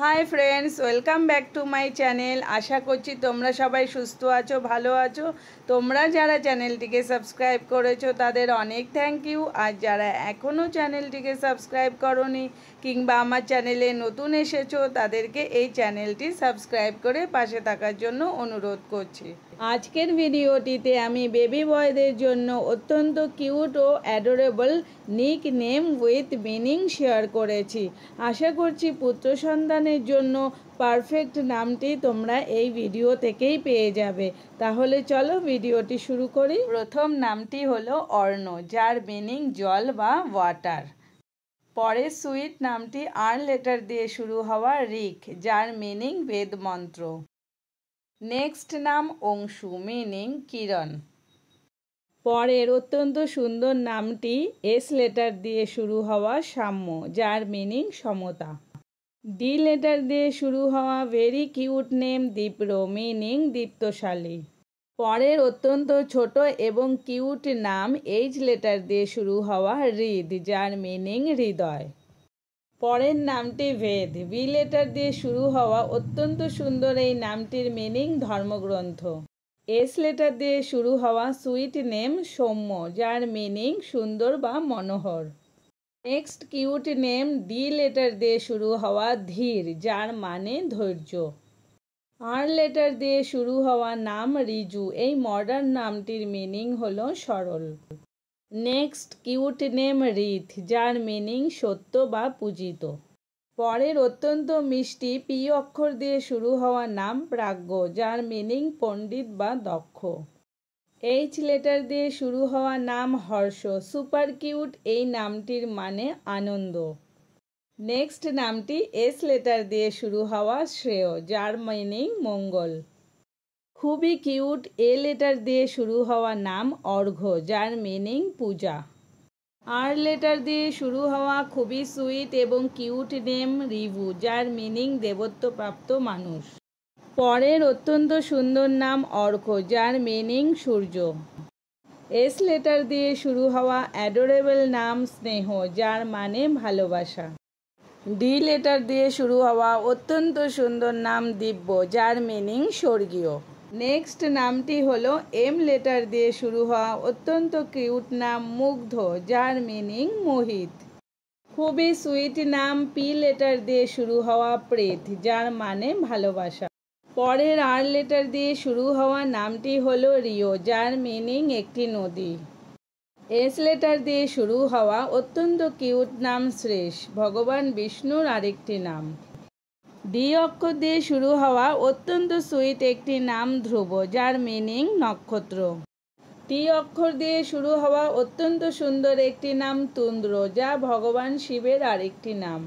High friends welcome back to my channel. आशा करছি তোমরা সবাই সুস্থ আছো, ভালো আছো। তোমরা যারা চ্যানেলটিকে সাবস্ক্রাইব করেছো তাদের অনেক থ্যাংক ইউ। আর যারা এখনও চ্যানেলটিকে সাবস্ক্রাইব করোনি কিংবা আমার চ্যানেলে নতুন এসেছো তাদেরকে এই চ্যানেলটি সাবস্ক্রাইব করে পাশে থাকার জন্য অনুরোধ করছি। আজকের ভিডিওটিতে আমি বেবি বয়দের জন্য অত্যন্ত কিউট ও adorable nickname with meaning share করেছি। আশা করছি পুত্র সন্তানের জন্য পারফেক্ট নামটি তোমরা এই ভিডিও থেকেই পেয়ে যাবে। তাহলে চলো ভিডিওটি শুরু করি। প্রথম নামটি হলো অর্ণ, যার মিনিং জল বা ওয়াটার। পরের সুইট নামটি আর লেটার দিয়ে শুরু হওয়া রিক, যার মিনিং বেদ মন্ত্র। নেক্সট নাম অংশু, মিনিং কিরণ। পরের অত্যন্ত সুন্দর নামটি এস লেটার দিয়ে শুরু হওয়া সাম্য, যার মিনিং সমতা। ডি লেটার দিয়ে শুরু হওয়া very cute name Dipra, meaning দীপ্তশালী। পরের অত্যন্ত ছোট এবং কিউট নাম এইচ লেটার দিয়ে শুরু হওয়া হৃদ, যার মিনিং হৃদয়। পরের নামটি ভেদ, ভি লেটার দিয়ে শুরু হওয়া অত্যন্ত সুন্দর এই নামটির মিনিং ধর্মগ্রন্থ। এস লেটার দিয়ে শুরু হওয়া সুইট নেম সৌম্য, যার মিনিং সুন্দর বা মনোহর। Next cute name D letter দিয়ে শুরু হওয়া ধীর, যার মানে ধৈর্য। আর লেটার দিয়ে শুরু হওয়া নাম রিজু, এই মডার্ন নামটির মিনিং হলো সরল। নেক্সট কিউট নেম রিথ, যার মিনিং সত্য বা পূজিত। পরের অত্যন্ত মিষ্টি পি অক্ষর দিয়ে শুরু হওয়া নাম প্রাজ্ঞ, যার মিনিং পণ্ডিত বা দক্ষ। এইচ লেটার দিয়ে শুরু হওয়া নাম হর্ষ, সুপার কিউট এই নামটির মানে আনন্দ। নেক্সট নামটি এস লেটার দিয়ে শুরু হওয়া শ্রেয়, যার মিনিং মঙ্গল। খুবই কিউট এ লেটার দিয়ে শুরু হওয়া নাম অর্ঘ্য, যার মিনিং পূজা। আর লেটার দিয়ে শুরু হওয়া খুবই সুইট এবং কিউট নেম রিভু, যার মিনিং দেবত্বপ্রাপ্ত মানুষ। পরের অত্যন্ত সুন্দর নাম অর্ঘ্য, যার মিনিং সূর্য। এস লেটার দিয়ে শুরু হওয়া অ্যাডোরেবল নাম স্নেহ, যার মানে ভালোবাসা। ডি লেটার দিয়ে শুরু হওয়া অত্যন্ত সুন্দর নাম দিব্য, যার মিনিং স্বর্গীয়। নেক্সট নামটি হলো এম লেটার দিয়ে শুরু হওয়া অত্যন্ত কিউট নাম মুগ্ধ, যার মিনিং মোহিত। খুবই সুইট নাম পি লেটার দিয়ে শুরু হওয়া প্রীত, যার মানে ভালোবাসা। পরের আর লেটার দিয়ে শুরু হওয়া নামটি হলো রিও, যার মিনিং একটি নদী। এস লেটার দিয়ে শুরু হওয়া অত্যন্ত কিউট নাম শ্রেষ, ভগবান বিষ্ণুর আরেকটি নাম। ডি অক্ষর দিয়ে শুরু হওয়া অত্যন্ত সুইট একটি নাম ধ্রুব, যার মিনিং নক্ষত্র। টি অক্ষর দিয়ে শুরু হওয়া অত্যন্ত সুন্দর একটি নাম তুন্দ্র, যা ভগবান শিবের আরেকটি নাম।